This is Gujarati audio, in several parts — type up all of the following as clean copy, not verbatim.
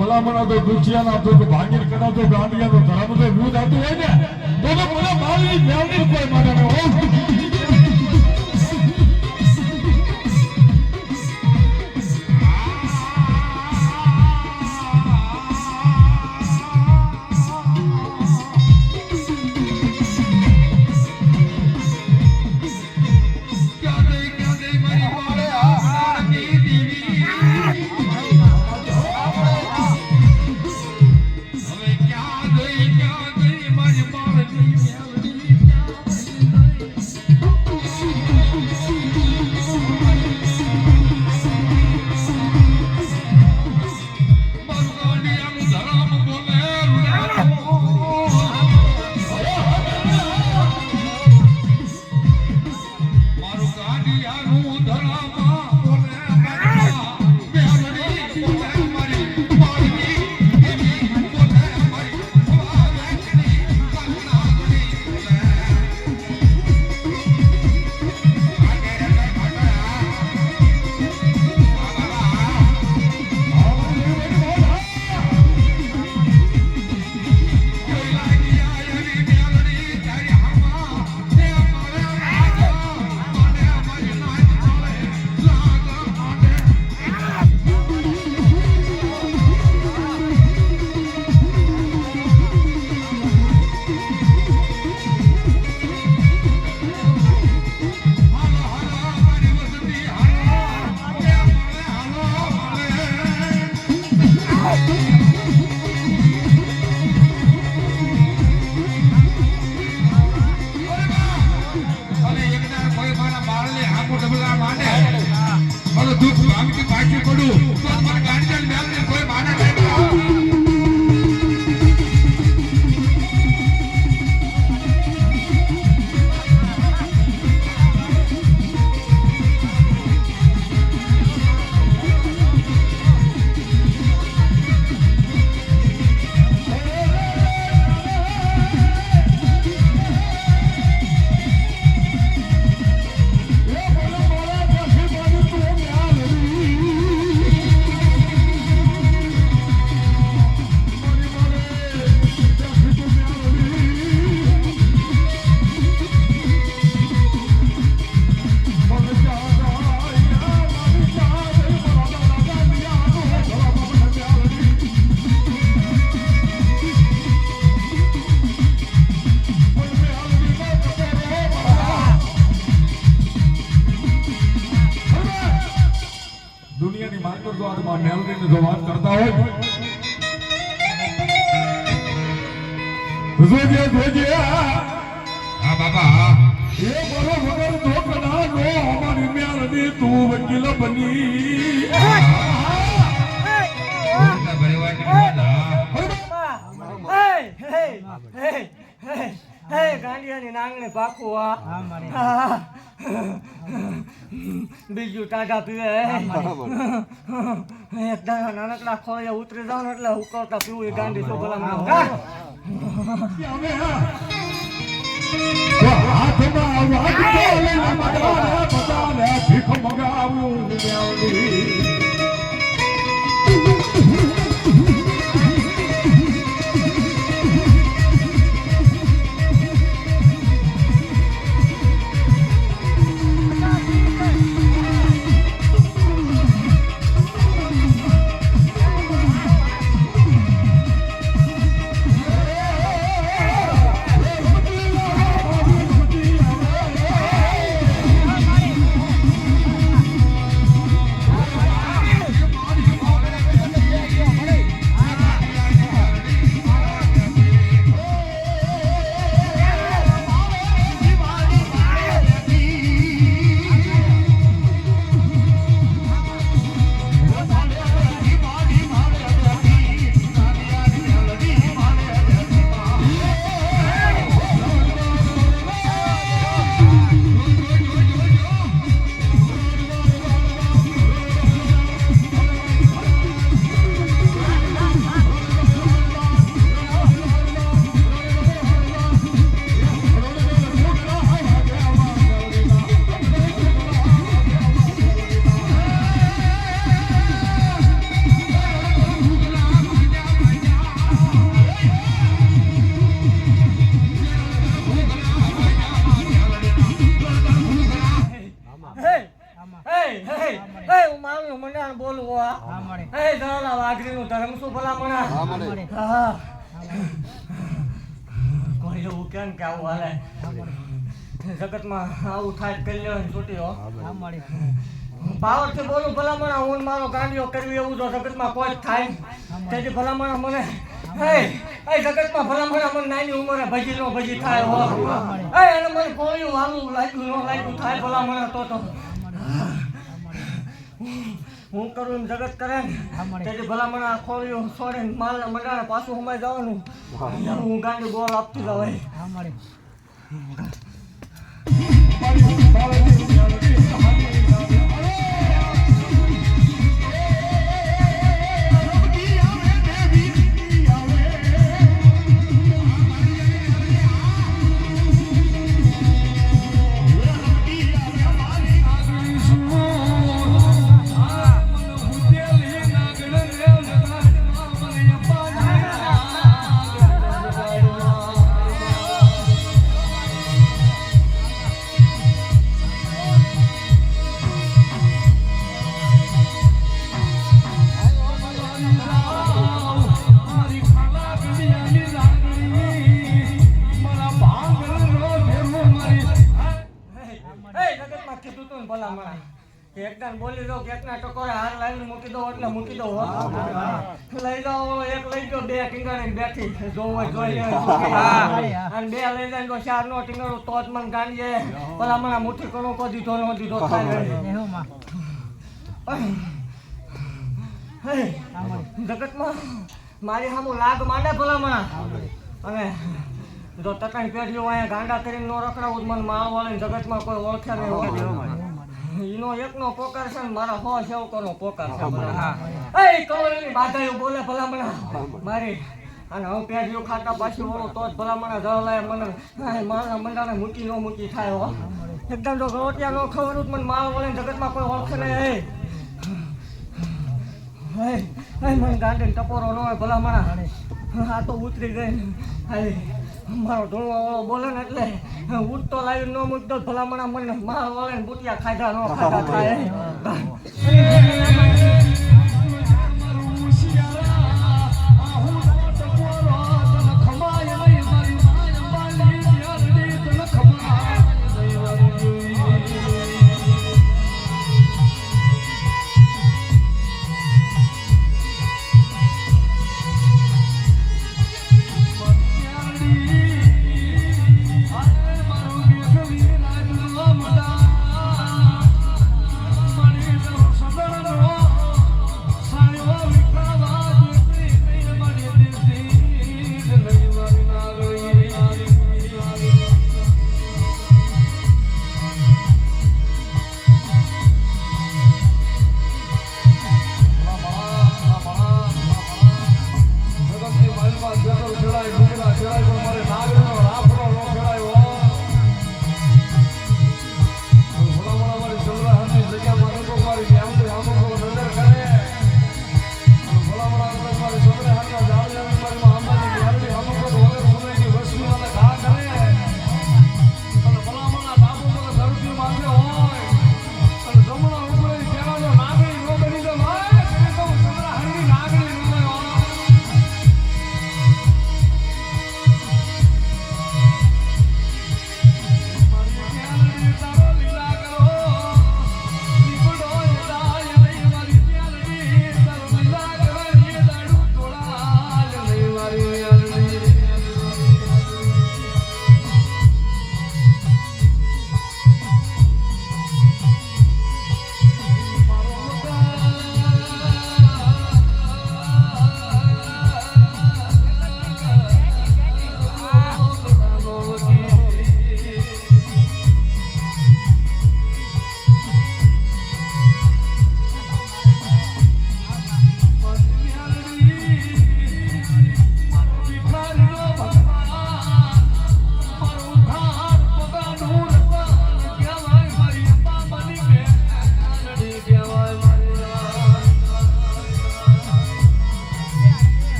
ભલામણ તો દુખિયાના તો ભાગીર કરાવતો ગાંડિયાનો ધર્મ તો વિરુદ્ધ આવતું હોય ને તો મને મારી મેળવી કોઈ માટે ન હોય. બીજું ટાઢા પીવે નાનકડા ખોળે ઉતરી જાવ ને એટલે ઉકળતા પીવું એ ગાંડી તો ભલા હા કોઈ એવું કેમ કે આવું હાલે જગતમાં આવું થાય કરી લેવાની છૂટી હો પાવરથી બોલું ભલામણા હું ને મારો ગાંડીઓ કરવી એવું તો જગતમાં કોઈ જ થાય તેથી ભલામણા મને એ જગતમાં ભલામણા મને નાની ઉંમરે ભજી નો ભજી થાય હો એને મને કોઈ વાલું લાગ્યું ન લાગ્યું થાય ભલામણા તો હું કરું એમ જગત કરે ને તેથી ભલામણા ખોલ્યું છોડીને માલના મંડાણે પાછું સમાઈ જવાનું હું ગાંડી બોલ આપતી જવાય એકદમ બોલી દો કે એકના ટકોરે હાર લાવીને મૂકી દો એટલે મૂકી દો લઈ જાઓ એક લઈ ગયો બે ટીંગાડીને બેઠી જોવો જોઈ અને બે લઈ જાય તો ચાર નો ટીંગાડો તો જ મને ગાંડીએ ભલામણા મુઠ્ઠી કણો કો દીધો નો દીધો થાય જગતમાં મારી સામું લાગ માંડે ભલામણા અને જો તકાઈ પેઢીઓ અહીંયા ગાંડા કરીને નો રખડાવું મને માળ વાળીને જગતમાં કોઈ ઓળખે નહીં ઈનો એકનો પોકાર છે ને મારા હો સેવકોનો પોકાર છે એ કવળની બાધાયું બોલે ભલામણા મારી અને હું પેઢીઓ ખાતા પાછી વળું તો જ ભલામણા જળલાય મને મારા મંડાને મૂકી ન મૂકી થાય હો એકદમ જો રોટિયા ન ખવડું મને માળ વળીને જગતમાં કોઈ ઓળખે નહીં મને ગાંડીને ટપોરો ન હોય ભલામણા આ તો ઉતરી ગઈ મારો ઢોળવા વાળો બોલે ને એટલે ઉઠતો લાવી ન મૂકતો ભલામણા મને માર વળે ને બુટિયા ખાધા ન ખાધા થાય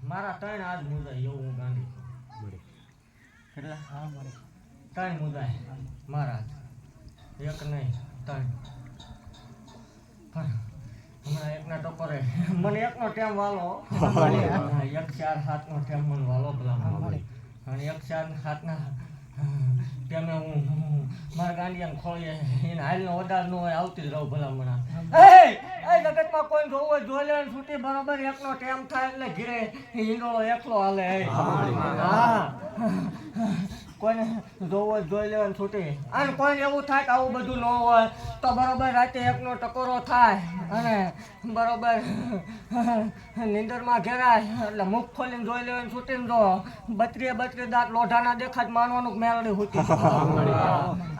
મારા ત્રણ આજ મુદ્દા એવું હું ગાંધી કેટલા ત્રણ મુદ્દા મારા એક નહીં 3 પણ હમણાં એકના ટકોરે મને એકનો ટેમ વાલો 1 4 7 નો ટેમ મને વાલો ભલા અને 1 4 7 ના ટેમે હું મારા ગાંડિયાને ખોળીએ એને હાલનો વધાર ન હોય આવતી જ રહું ભલા મણા એ જગતમાં કોઈ જોવું હોય જોઈ લે છૂટી બરોબર એકનો ટેમ થાય એટલે ઘીરે ઈંડોળો એકલો હાલે હા કોઈને જોવું હોય જોઈ લેવાની છૂટી અને કોઈને એવું થાય કે આવું બધું ન હોય તો બરોબર રાતે એકનો ટકોરો થાય અને બરોબર નીંદરમાં ઘેરાય એટલે મુખ ખોલીને જોઈ લેવાની છૂટીને જો 32 દાંત લોઢાના દેખાત માનવાનું મેળડી હોતી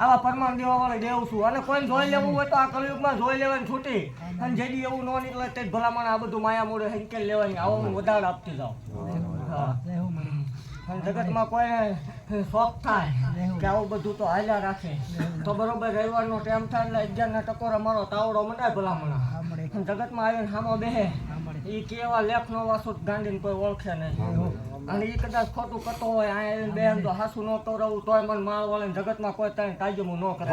આવા પરમાણ દેવાવાળા દેવું છું અને કોઈને જોઈ લેવું હોય તો આ કલયુગમાં જોઈ લેવાની છૂટી અને જેથી એવું ન નીકળે તે ભલામણ આ બધું માયા મોડે હેંકેલ લેવાની આવું વધારે આપતી જાઓ અને જગતમાં કોઈને શોખ થાય કે આવું બધું તો હાલ્યા રાખે તો બરોબર રવિવારનો ટાઈમ થાય એટલે 11ના ટકોરા મારો તાવડો મંડાય ભલામણા જગતમાં આવીને સામો બેહે એ કેવા લેખ નો વાસો ગાંડીને કોઈ ઓળખે નહીં અને એ કદાચ ખોટું કરતો હોય અહીંયા બેન તો હાસું ન કરાવું તોય મને માળ વળે જગતમાં કોઈ તારી તાજમું ન કરે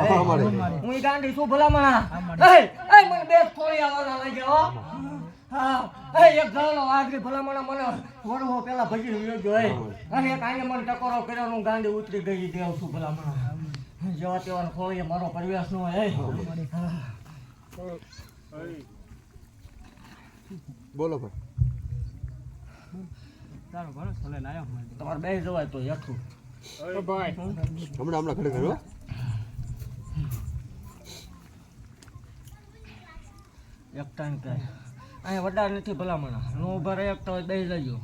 હું એ ગાંડી શું ભલામણા મને બે ખોળિયા વાળા લઈ ગયો હા એક જણનો વાઘરી ભલામણા મને વરવો પેલા ભજી ગયો અને એક આને મને ટકોરો કર્યો હું ગાંડી ઉતરી ગઈ દેવ છું ભલામણા જેવા તેવા ખોળીએ મારો પરિવેશ નો હોય બોલો ભાઈ તમારે બે જવાય તો યથું હમણાં ખડે ખરો એક ટાઈમ કહે અહીંયા વધારે નથી ભલામણા નો ઉભા રહે તો બે જજો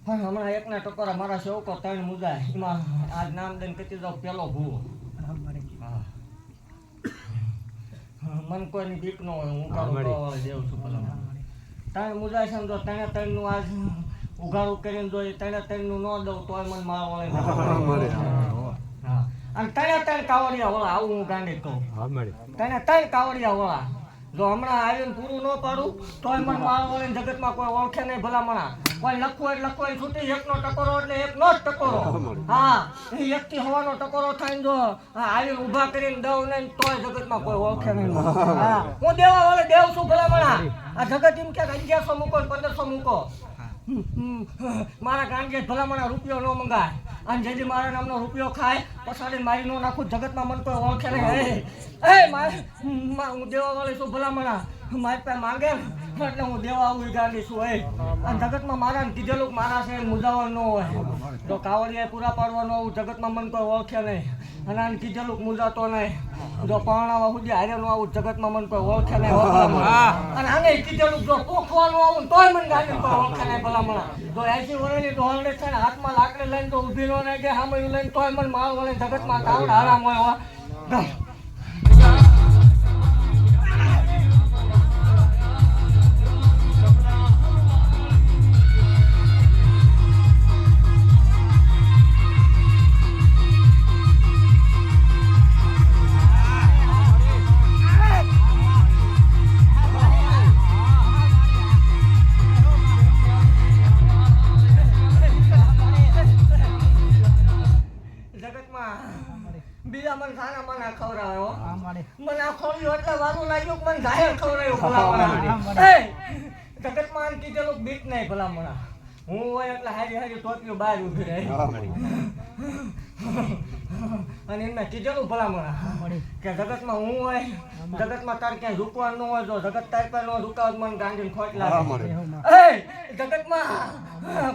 પણ હમણાં એકના ટકોરા મારા સેવકો 3 મુદાય એમાં આજ નામ દઈને કહેતી જાવ પેલો ભૂવો મન કોઈની બીક ન હોય હું કાળું દેવ છું ભલામણા 3 મુદાય સમજો 3 નું આજ ઉઘાડું કરીને જોઈએ 3 નું ન દઉં તોય મને માર વળે અને 3 કાવડિયા વળા આવું હું ગાંડી કહું 3 કાવડિયા વળા જો હમણાં આવીને પૂરું ન પાડું તોય મને માર વળે જગતમાં કોઈ ઓળખે નહીં ભલામણા કોઈ લખવું છૂટી એકનો ટકોરો એટલે એકનો જ ટકોરો હા એ એકથી હવાનો ટકોરો થાય જો આવીને ઊભા કરીને દઉં નહીં તોય જગતમાં કોઈ ઓળખે નહીં હા હું દેવા વાળે દેવ છું ભલામણા આ જગત એમ કે 1100 મૂકો 1500 મૂકો મારા ગાંડિયા ભલામણા રૂપિયો ન મંગાય અને જેથી મારા નામનો રૂપિયો ખાય પછાડીને મારી નો નાખું જગતમાં મને કોઈ ઓળખે નહીં હું દેવા વાળી છું ભલામણા મારી પાસે માંગે એટલે હું દેવા આવું ગાંડી છું અને જગતમાં મારા કીધેલું મારા છે મુજાવર ન હોય તો કાવડિયા પૂરા પાડવાનું આવું જગતમાં મને કોઈ ઓળખે નહીં અને આને કીધેલું મુજાતો નહીં જો પરણાવા સુધી હારેનું આવું જગતમાં મને કોઈ ઓળખે નહીં અને આને કીધેલું જો પોખવાનું આવું તોય મને ગાંડી કોઈ ઓળખે નહીં ભલામણા જો 80 વર્ષની ડોહરડે છે ને હાથમાં લાકડી લઈને તો ઊભી નો નહીં કે સામે લઈને તોય મને માળ વળે જગતમાં તાવડ આરામ હોય બીજા મને ખાના મને ખવડાવ્યો મને આ ખોલ્યું એટલે વારું લાગ્યું મને જાહેર ખવડાવ્યું જગતમાં કીધેલું બીક નહીં ભલામણા હું હોય એટલે હારી ટોપીઓ બહાર ઉભી રહે અને એમને કીધેલું ભલામણા કે જગતમાં હું હોય જગતમાં તારે ક્યાંય રૂકવાનું ન હોય જો જગત તાર પર ન રૂકાવ મને ગાંધીને ખોટ લાગે જગતમાં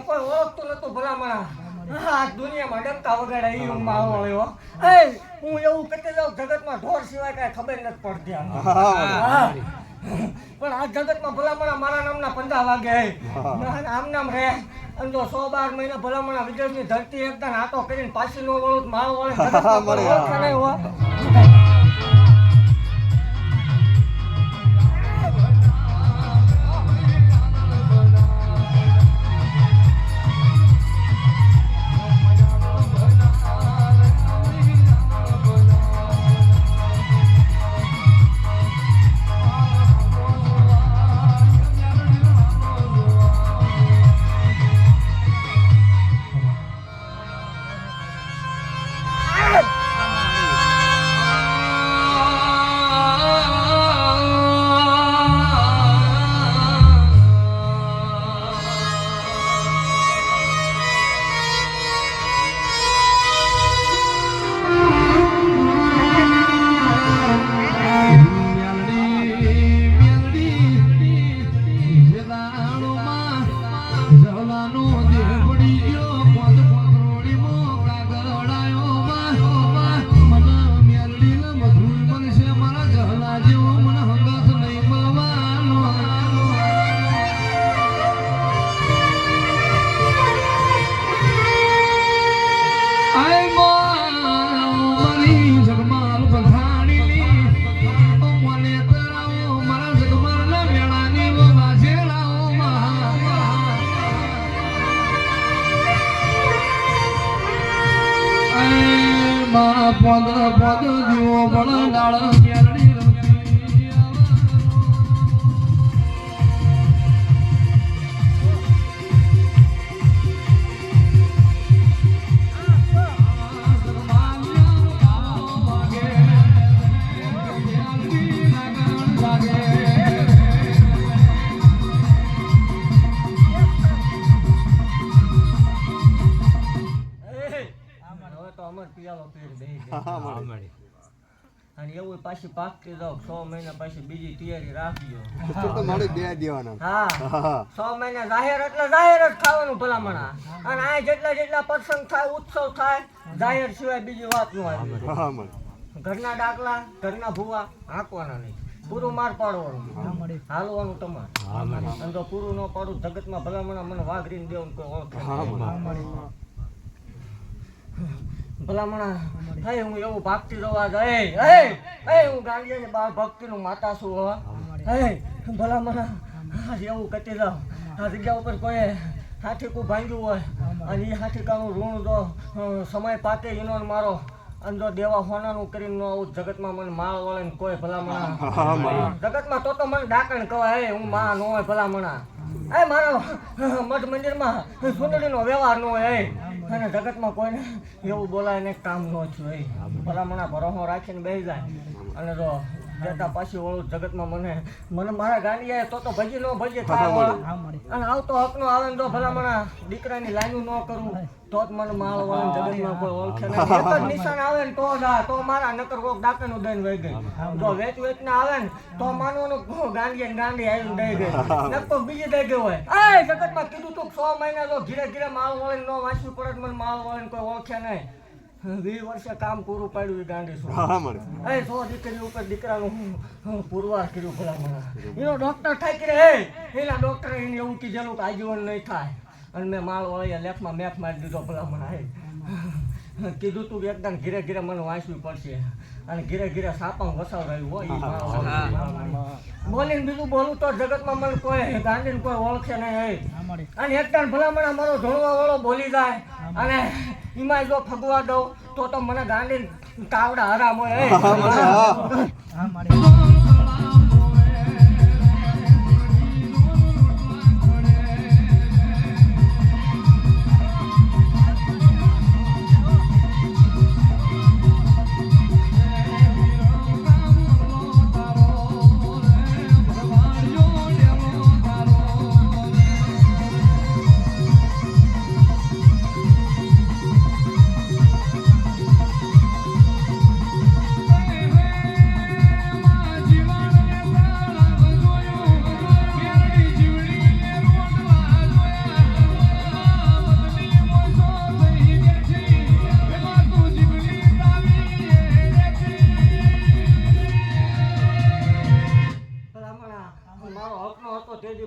કોઈ ઓળખતું નતું ભલામણા આ દુનિયામાં ડંકા વગાડે એ માવો આવ્યો હું એવું કરતી જાઉં જગતમાં ઢોર સિવાય કઈ ખબર નથી પડતી પણ આ જગતમાં ભલામણા મારા નામના 15 વાગે આમ નામ રહે અને જો 100-12 મહિના ભલામણા વિદેશની ધરતી એકદમ હાથો કરીને પાછી નો વળું માવો વળે જગત મારી જગમાલ બધાણી મને તરાવો મારા જગમાલના મેળાની વો વાજેલાઓ માં પદ પદ દીવો બળ ગાળ મેળડી રતી હવે તો અમર પિયાલો પેટ બેહી ગયો. અને એવું પાછી પાકતી જાવ 6 મહિના પછી બીજી તૈયારી રાખજો. તો મારે દે દેવાના. હા 6 મહિના જાહેર એટલે જાહેર જ ખાવાનું ભલામણા. અને આ જેટલા પ્રસંગ થાય ઉત્સવ થાય જાહેર સિવાય બીજી વાત ન આવે. હા મળે. ઘરના ડાકલા ઘરના ભૂવા હાંકવાના નહીં, પૂરું માર પાડવાનું, હાલવાનું તમારે. અને જો પૂરું ન પાડું જગતમાં ભલામણા મને વાઘરીને દેવું કોઈ ઓળખે ભલામણા. હે હું એવું ભાગતી રવા જાય. હે હું ગાંડિયાની બાર ભક્તિનું માતા છું. હે ભલામણા આજે એવું કટી જાવ. આ જગ્યા ઉપર કોઈ હાથીકું ભાંગ્યું હોય અને એ હાથીકાનું ઋણ જો સમય પાકે એનો મારો અને જો દેવા હોનાનું કરીને આવું જગતમાં મને માળ વળે ને કોઈ ભલામણા જગતમાં તો મને ડાકણ કહેવાય. હું માં ન હોય ભલામણા. મારો મઠ મંદિરમાં સુંદરીનો વ્યવહાર ન હોય. અને જગતમાં કોઈને એવું બોલાય ને કામ ન થયું. ભલામણા ભરોસો રાખીને બેસી જાય અને જો જતા પાછી ઓળું જગતમાં મને મારા ગાંડિયાએ તો ભજી ન ભજી થાય. અને આવતો હકનો આવે ને જો ભલામણા દીકરાની લાઈનું ન કરું તો જ મને માળ વળે જગતમાં કોઈ ઓળખે નહીં. એક જ નિશાન આવે ને તો મારા નકર કોક ડાકેનું દઈને વહી ગઈ. જો વેચને આવે ને તો માનવાનું ગાંડી આવીને દઈ ગઈ, નકર બીજી દઈ ગઈ હોય. એ જગતમાં કીધું તું 6 મહિના જો ધીરે માળ વળે ન વાંચવું પડે મને માળ વળે કોઈ ઓળખે નહીં. 20 વર્ષે કામ પૂરું પાડ્યું એ ગાંડી શું. હા મળે. 100 દીકરી ઉપર દીકરાનું પુરવાર કર્યું ભલામણા. એનો ડોક્ટર થાય કે એના ડોક્ટરે એને એવું કીધેલું કે આજીવન નહીં થાય. અને મેં માળ વળી લેખમાં મેખ મારી દીધો ભલામણા. કીધું તું એકદમ ઘીરે મને વાંચવી પડશે અને ઘીરે સાપામાં વસાવડાવ્યું હોય. બોલીને બીજું બોલું તો જગતમાં મને કોઈ ગાંધીને કોઈ ઓળખે નહીં. અને એકદમ ભલામણા મારો ધોળવા વાળો બોલી જાય અને એમાં જો ફગવા દઉં તો મને ગાંધી કાવડા હરામ હોય.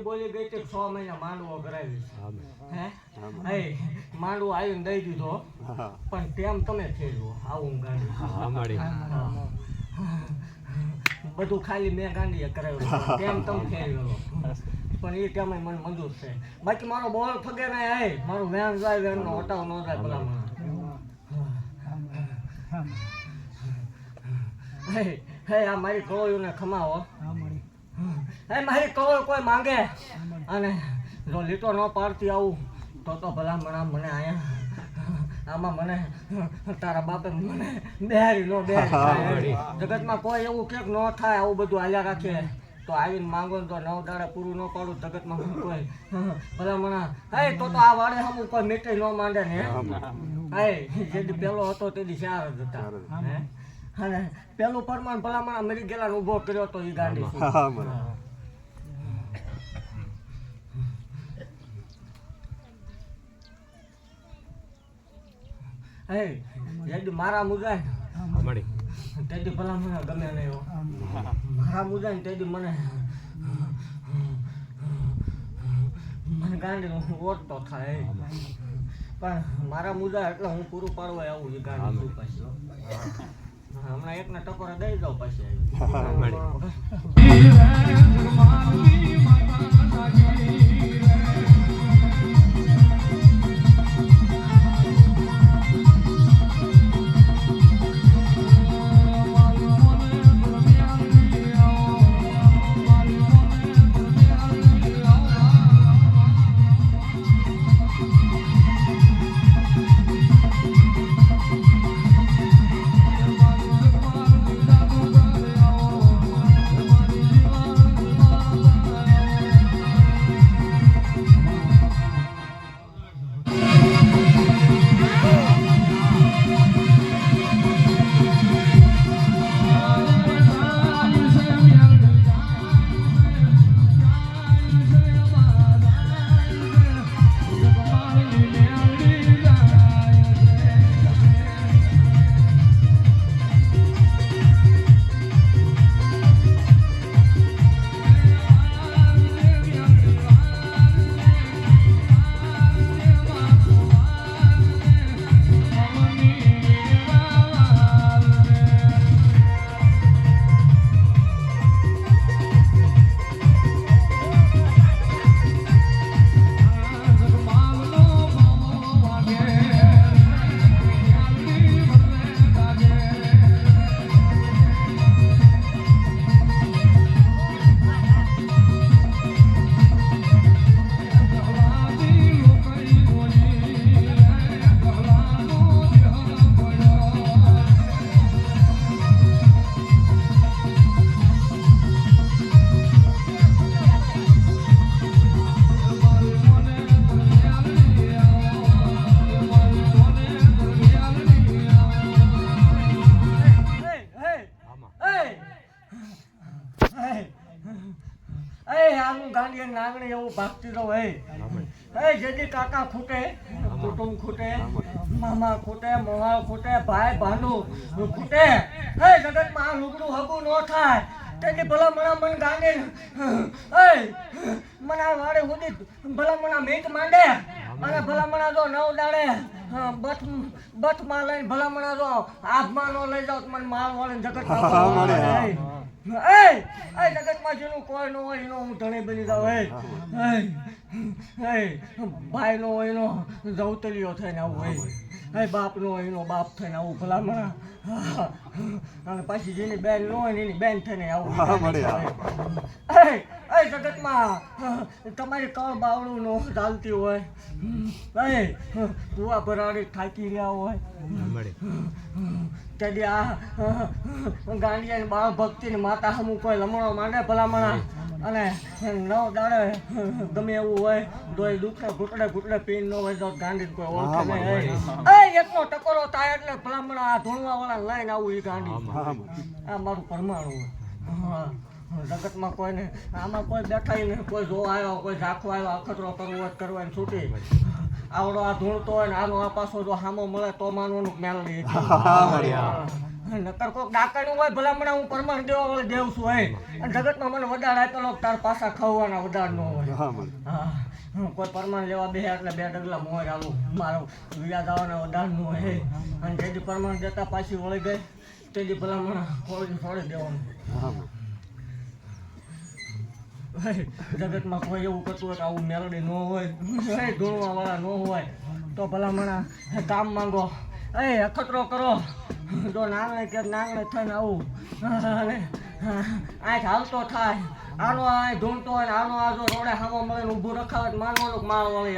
બોલી ગઈ કે 6 મહિના માંડવો કરાવીશ. માંડવો આવીને દઈ દીધો પણ તેમ તમે થયેલું આવું ગાંડી બધું ખાલી મેં ગાંડીએ કરાવ્યું તેમ તમે થયેલો પણ એ ટાઈમે મને મંજૂર છે. બાકી મારો બોલ ફગે નહીં. મારું વેન જાય વેનનો હટાવ ન જાય ભલામણ. આ મારી કળોયુંને ખમાવો. મારી કળોય કોઈ માંગે અને જો લીટો ન પાડતી આવું તો ભલામણા મને અહીંયા આમાં મને તારા બાપે મને બેહારી ન બેહારી. જગતમાં કોઈ એવું ક્યાંક ન થાય આવું બધું હાલ્યા રાખે તો આવીને માંગો તો 9 દાડા પૂરું ન પાડું જગતમાં કોઈ ભલામણા. તો આ વાડે હમું કોઈ મીઠાઈ ન માંડે ને. જેથી પેલો હતો તેથી 4 જ હતા. અને પેલું પરમાણ ભલામણા મરી ગયેલા ઉભો કર્યો તો એ ગાંડી. મારા મુજાય તેથી ભલામણા ગમે નહીં. મારા મુજાય ને તેથી મને ગાંડી ઓળખતો થાય. પણ મારા મુદ્દા એટલે હું પૂરું પાડવા આવું એ ગાડી શું પાછી હો. હમણાં એકને ટકોરા દઈ દઉં પછી ગાંડી નાગણી એવું ભાગતી રહો હે જેથી કાકા ખૂટે કુટુંબ ખૂટે મામા ખૂટે મોહા ખૂટે ભાઈ ભાનુ ખૂટે હે જગતમાં આ લુગડું હગું ન થાય તેથી ભલા મણા મન ગાંડી મના વાડે સુધી ભલા મણા મીટ માંડે અને ભલા મણા જો નવ દાડે બથમાં લઈને ભલા મણા જો આભમાં નો લઈ જાવ મને માર વાળે જગત જગતમાં જેનું કોઈ નો હોય એનો હું ધણી બની જાઉં ભાઈ નો હોય એનો જવતલીઓ થઈને આવું હોય બાપ નો હોય એનો બાપ થઈને આવું ભલામણા અને પાછી જેની બેન નો હોય એની બેન થઈને આવું જગતમાં તમારી કળ બાવડું નો ચાલતી હોય કુવા ભરાડી થાકી રહ્યા હોય તેથી આ ગાંડિયા બાળ ભક્તિ માતા હમું કોઈ લમણો માંડે ભલામણા અને નવ દાડે ગમે એવું હોય તો દુખે ઘૂંટડે પીન ન હોય તો ગાંડી કોઈ ઓળખે નહીં એકનો ટકોરો થાય એટલે ભલામણા આ ધૂણવા વાળા લઈને આવું એ ગાંડી આ મારું પરમાણું જગતમાં કોઈને આમાં કોઈ બેઠા નહીં કોઈ જોવા આવ્યો કોઈ ઝાંખવા આવ્યો અખતરો કરવો કરવાની છૂટી આવડો આ ધૂણતો હોય ને આનો આ પાછો જો હામો મળે તો માનવાનું મેળવી નકર કોઈક ડાકણું હોય ભલામણા હું પરમાણ દેવા વાળે દેવ છું હોય અને જગતમાં મને વધાર આપેલો તાર પાછા ખાવાના વધાર ન હોય કોઈ પરમાણ લેવા બે એટલે બે ડગલા મોર આવું મારો વ્યાજ આવવાના વધાર ન હોય અને જેથી પરમાણ દેતા પાછી વળી ગઈ તેથી ભલામણા છોડી દેવાનું જગતમાં કોઈ એવું કરતું હોય કે આવું મેલડી ન હોય ધૂણવા વાળા ન હોય તો ભલામણા કામ માંગો અખતરો કરો જો નાંગણે કે નાંગણે થઈને આવું અને આંખ હાલતો થાય આનો આ ધૂણતો હોય ને આનો આ જો રોડે હામો મળીને ઊભું રખાવે માનવાનું માળ વળી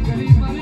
ગરીબ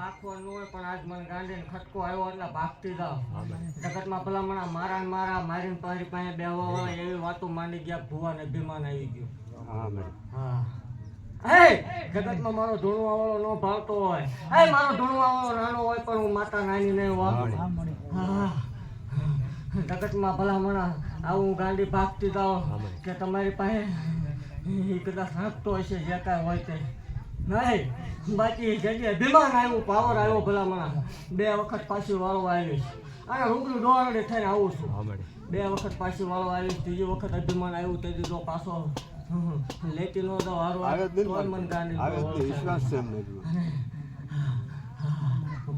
ભાગવાનું હોય પણ આજ મને ગાંડીને ખટકો આવ્યો એટલે ભાગતી જાવ જગતમાં ભલામણા મારા ને મારા મારીને પારી પાસે બેહવા વાળા એવી વાતો માંડી ગયા ભુવા ને અભિમાન આવી ગયું હા હે જગતમાં મારો ધૂણવા વાળો ન ભાવતો હોય હે મારો ધૂણવા વાળો નાનો હોય પણ હું માતા નાની નહીં હોય હા જગતમાં ભલામણા આવું ગાંડી ભાગતી જાઓ કે તમારી પાસે એ કદાચ હાંકતો હશે જે કાંઈ હોય તે નહીં બાકી જગ્યાએ અભિમાન આવ્યું પાવર આવ્યો ભલામણા 2 વખત પાછી વાળવા આવીશ અને રૂબરૂ દોડે થઈને આવું છું 2 વખત પાછી વાળવા આવીશ 3જી વખત અભિમાન આવ્યું તે દીધો પાછો લેતી નો તો હારો મન ગાંડી વિશ્વાસ છે એમને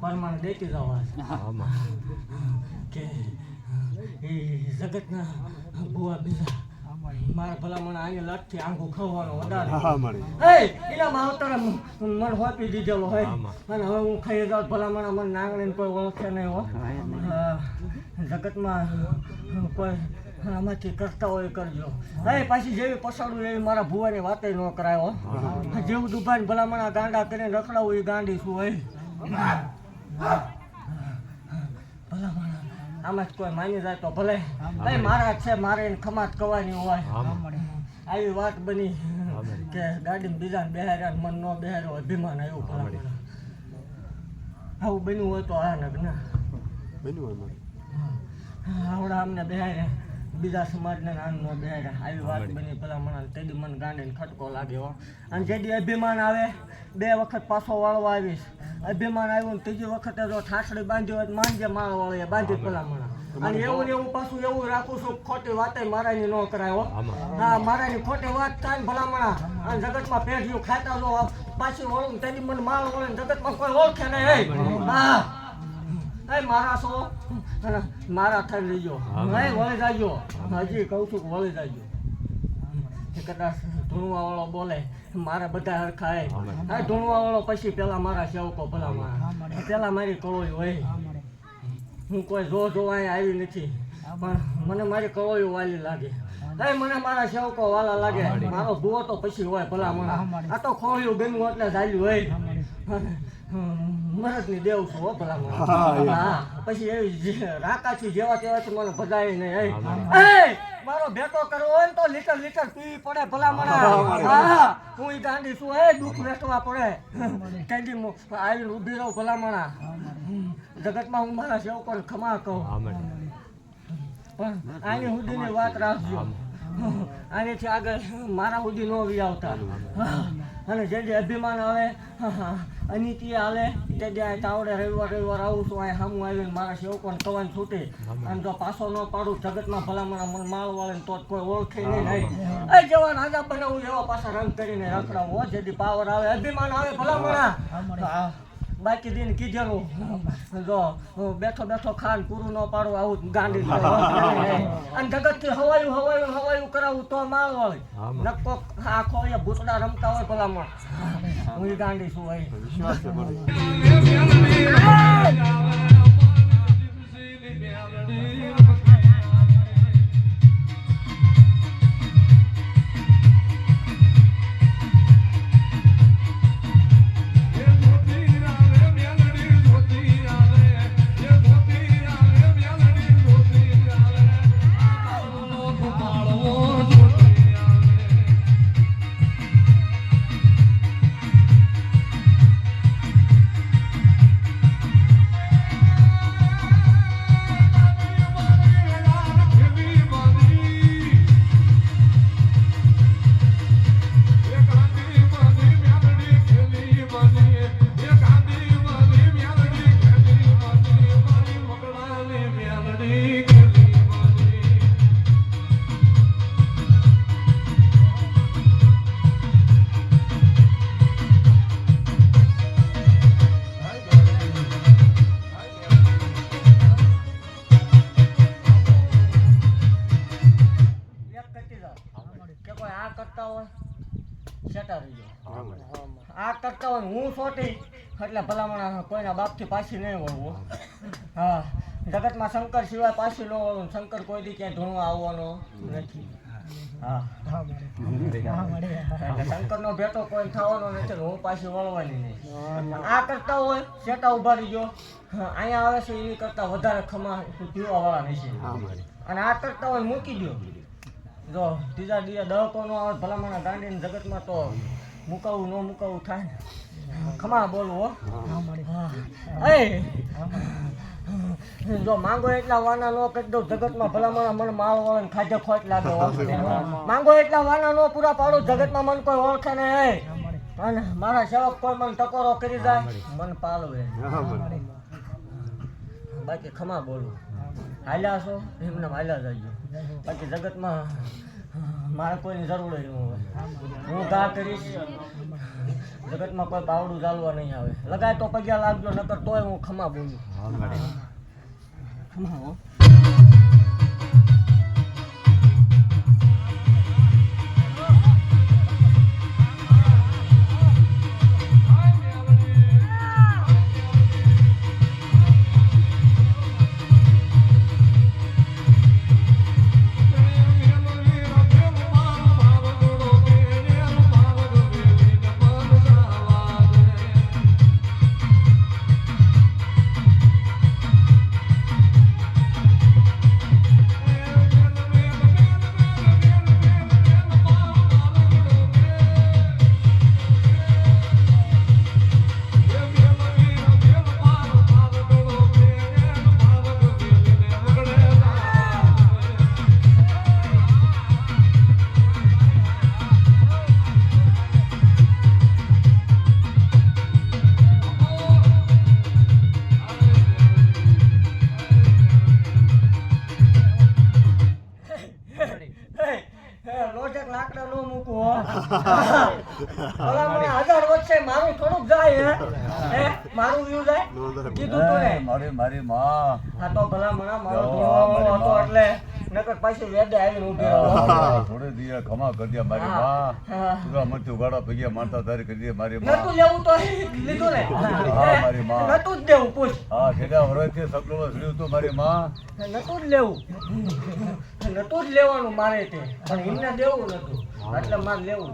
પરમાન દેતી જાવ કે એ જગતના ભુવા બીજા મારા ભલામણ આની લટથી આંખું ખવાનો વધારે એના માવતરે મને હોપી દીધેલો હોય અને હવે હું ખાઈ જાઉં ભલામણ મને નાંગણીને કોઈ ઓળખે નહીં હો જગતમાં કોઈ આમાંથી કરતા હોય કરજો હવે પાછી જેવી પસાડું એવી મારા ભુવાની વાતે ન કરાયો જેવું દુભાઈને ભલામણ ગાંડા કરીને રખડાવું એ ગાંડી શું હોય ભલામણ આમાં જ કોઈ માની જાય તો ભલે ભાઈ મારા છે મારે ખમાત કવાની હોય આવી વાત બની કે ગાડીમાં બીજાને બેહાર્યા મન ન બેહાર્યો અભિમાન આવ્યું ભલામણ આવું બન્યું હોય તો આ નગ્ન આવડા અમને બેહાર્યા બીજા સમાજને નાન ન બેહાર્યા આવી વાત બની ભલામણ તેડી મન ગાંડીને ખટકો લાગ્યો અને જેથી અભિમાન આવે 2 વખત પાછો વાળવા આવીશ અભિમાન આવ્યું ને 3જી વખતે જો ઠાસડી બાંધી હોય માનજે માળ વાળે બાંધી ભલામણ અને એવું ને એવું પાછું એવું રાખું છું ખોટી વાતે મારાની ન કરાય હા મારાની ખોટી વાત થાય ને ભલામણા અને જગતમાં પેઢીઓ ખાતા જો પાછી વળું તેની મને માળ વળે જગતમાં કોઈ ઓળખે નહીં હા મારા છો મારા થઈ લેજો નહીં વળી જાજો હજી કહું છું કે વળી જાજો કદાચ ધૂણવા વાળો બોલે મારા બધા હરખા હા ધૂણવા વાળો પછી પેલા મારા સેવકો ભલા પેલા મારી કળોઈ હોય હું કોઈ જોવા આવી નથી પણ મને મારી કળોઈ વાલી લાગે મને મારા સેવકો વાલા લાગે મારો ભૂવો તો પછી હોય ભલા આ તો ખોળ્યું બેનું એટલે ચાલ્યું હોય મરદની દેવ છું હો ભલા હા પછી એવી રાકાથી જેવા તેવાથી મને ભગાય નહીં મારો ભેટો કરવો હોય ને તો લીટર પીવી પડે ભલામણા હા હું ઈ ગાંડી છું દુઃખ વેઠવા પડે કેદી આવીને ઊભી રહું ભલામણા જગતમાં હું મારા સેવકોને ખમા કહું પણ આની સુધીની વાત રાખજો આનીથી આગળ મારા સુધી ન વી આવતા અને જે અભિમાન આવે અનિતિ હાલે તે તાવડે રવિવાર આવું છું અહીં સામું આવીને મારા સેવકોને કવાની છૂટે અને જો પાછો ન પાડું જગતમાં ભલામણા મને માળ વાળે તો કોઈ ઓળખે નહીં એ જેવા રાજા બનાવું એવા પાછા રંગ કરીને રખડાવું જેથી પાવર આવે અભિમાન આવે ભલામણા બાકી દિન કીધેલું જો બેઠો ખાન પૂરું ન પાડું આવું ગાંડી અને જગતથી હવાયું કરાવું તો માળ વાળે નક્કો આખો ભૂતડા રમતા હોય ભલામણ હું ગાંડી છું વિશ્વાસ છે આ કરતા હોય હું સોટી એટલે ભલામણ કોઈના બાપથી પાછી નહીં વળવું હા જગતમાં શંકર સિવાય પાછી ન વળવું શંકર કોઈ દી ક્યાંય ધૂણવા આવવાનો નથી હા શંકરનો ભેટો કોઈ થવાનો નથી ને હું પાછી વળવાની નહીં. આ કરતા હોય સેટા ઉભા રહી ગયો અહીંયા આવે છે એ કરતા વધારે ખમા પીવા વાળા નહીં છે. અને આ કરતા હોય મૂકી દો જો ત્રીજા દિવસે દહકો નો આવે ભલામણ ગાંડીને જગતમાં તો મુકાવું ન મુકાવું થાય ને. ખમા બોલું હો. એ જો માંગો એટલા વાના નો કરી દઉં જગતમાં ભલામણ મને માળ વાળા ખાજે ખોટ લાગે હો. માંગો એટલા વાના નો પૂરા પાડું જગતમાં મને કોઈ ઓળખે ને. અને મારા સેવક કોઈ મને ટકોરો કરી જાય મન પાલવે. બાકી ખમા બોલું હાલ્યા છો એમને હાલ્યા જજો. બાકી જગતમાં મારે કોઈની જરૂર જ ન હોય. હું ગા કરીશ જગતમાં કોઈ બાવડું ચાલવા નહીં આવે. લગાય તો પગ્યા લાગજો નકર તોય હું ખમા બોલું. ખમા હો. લાકડા નો મૂકવો. ભલામણ 1000 વર્ષે મારું થોડુંક જાય હે મારું વ્યૂ જાય કીધું તું ને મારી માં હા તો ભલામણ મારો ધીવાળો હતો એટલે નકર પાછી વેદે આવીને ઊભી રહો. થોડે દિયા ખમા કરી દે મારી માં પૂરા મરતું ગાડા પગ્યા મારતા તારી કરી દે મારી માં. નતું લેવું તો લીધું ને. હા મારી માં નતું જ દેવું પૂછ. હા કેટલા વર્ષથી સગલો સ્લીવ તું મારી માં નતું જ લેવું નતું જ લેવાનું મારે તે પણ એમને દેવું નતું એટલે મારે લેવું.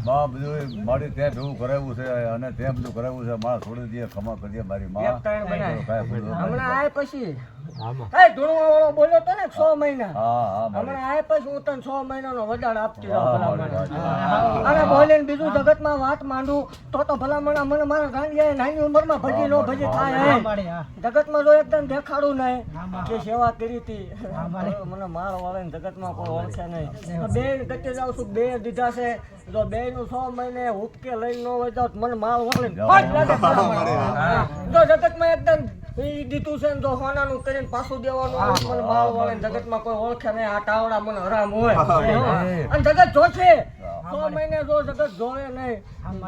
માં બધું મારી ત્યાં ભેગું કરાવ્યું છે અને ત્યાં બધું કરાવ્યું છે માં છોડી દે ખમા કરી દે મારી માં. એક ટાઈમ બનાય કાંઈ હમણાં આય પછી એ ધૂણવા વાળો બોલ્યો તો ને 6 મહિના હા હા હમણાં આય પછી હું તને 6 મહિનાનો વડાડ આપતી રહું હા, ભલામણ. અને બોલીને બીજું જગતમાં વાત માંડું તો ભલામણ મને મારા ગાંડિયાએ નાની ઉંમરમાં ભજી નો ભજી થાય હે. જગતમાં જો એકદમ દેખાડું નહીં કે સેવા કરી હતી મને માર વાળાને જગતમાં કોઈ ઓળખે નહીં. બે ગતિ જાઉં છું બે દીધા છે જો બે નું 6 મહિને ઉપકે લઈને ન હોય તો મને માર વાળે જો જગતમાં એકદમ ઈ દીધું છે ને જો હોનાનું કરીને પાછું દેવાનું આવે મને માર વાળે જગતમાં કોઈ ઓળખે નહીં. આ ટાવડા મને હરામ હોય અને જગત જોશે 6 મહિને જો જગત જોવે નહીં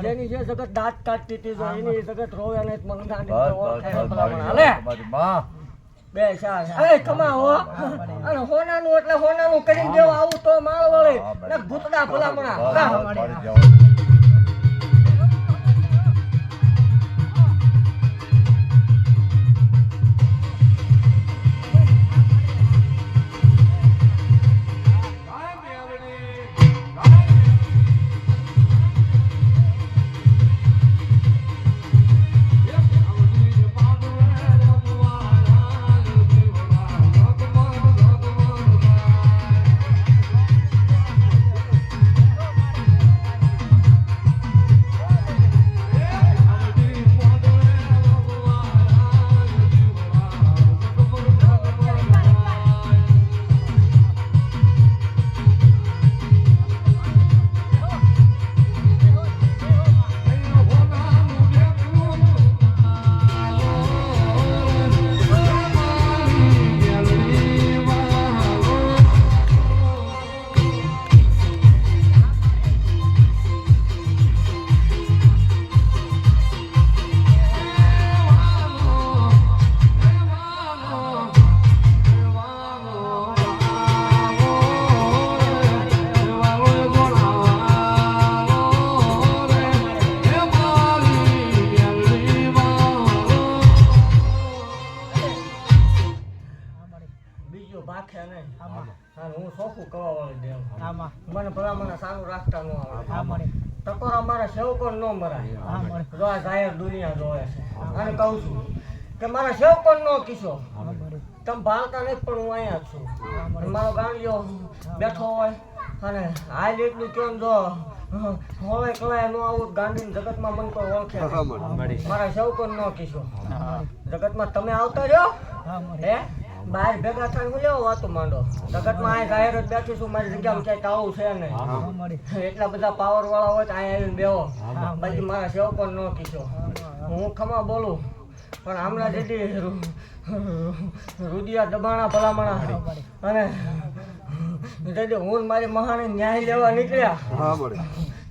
જેની જે જગત દાંત કાઢતી હતી જો એની જગત રોવે નહીં મને ગાંડી ઓળખે ભલામણ હાલે મારી માં બે ચાર એ કમાવો અને હોનાનું એટલે હોનાનું કરીને દેવા આવું તો માળ વળે ને ભૂતડા ભલામણા ચોખ્ખું કવા વાળી દેવું મને ભલામણ સારું રાખતા ન આવે ટકોરા મારા સેવકો ન મરાય જો આ જાહેર દુનિયા જોવે છે અને કહું છું કે મારા સેવકો નો કિસ્સો તમે ભાળતા નહીં પણ હું અહીંયા જ છું અને મારો ગાંડિયો બેઠો હોય અને હાલ એટલું કેમ જો હવે કલાય ન આવું ગાંધી જગતમાં મને કોઈ ઓળખે મારા સેવકો નો કિસ્સો જગતમાં તમે આવતા રહ્યો હે બહાર ભેગા થઈને હું લેવો વાતો માંડો જગતમાં આ જાહેર જ બેઠી છું મારી જગ્યામાં ક્યાંય આવું છે નહીં એટલા બધા પાવર વાળા હોય તો અહીંયા આવીને બેહો બાકી મારા સેવકો નો કિસ્સો હું ખમા બોલું પણ હમણાં જેથી રુદિયા દબાણા ભલામણા અને જેથી હું મારી મહાને ન્યાય લેવા નીકળ્યા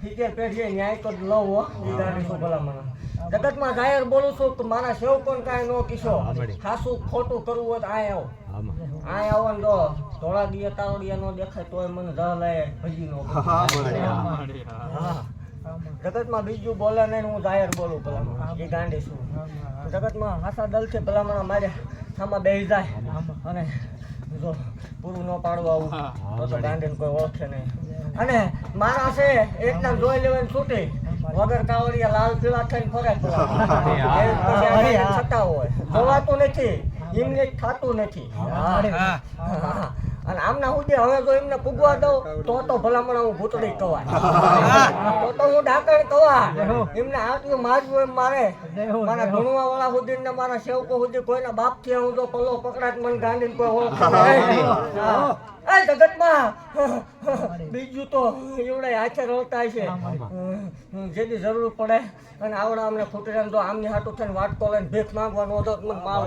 હિતેર પેઢીએ ન્યાય તો લઉં હો એ ગાડી છું ભલામણા જગતમાં જાહેર બોલું છું કે મારા સેવકોને કાંઈ નો કિસ્સો ખાસું ખોટું કરવું હોય તો આય આવો ને જો ધોળા દિયા તારોડિયા નો દેખાય તોય મને ધ લાય ભજી નો જગતમાં બીજું બોલે નહીં હું જાહેર બોલું ભલામણ એ ગાંડી છું જગતમાં હાસા દલથી ભલામણ મારે આમાં બેસી જાય અને જો પૂરું ન પાડવા આવું તો ગાંડીને કોઈ ઓળખે નહીં અને મારા છે એટલા જોઈ લેવાની છૂટી વગર કાવડિયા લાલ પીળા થઈને ફરે છતાં હોય જોવાતું નથી એમને થતું નથી અને આમના સુધી હવે જો એમને પૂગવા દઉં તો ભલામણ હું ભૂતળી કવાય તો હું ડાકણ કવા એમને આટલું મારવું એમ મારે મારા ભણવા વાળા સુધી ને મારા સેવકો સુધી કોઈના બાપ થી હું જો પલ્લો પકડાત મને ગાંધીને કોઈ ઓળખે જગતમાં બીજું તો એવડે હાથે રોતા છે જેની જરૂર પડે અને આવડા અમને ફૂટે જો આમની હાટું થઈને વાટકો લઈને ભીખ માંગવાનો હતો મને માલ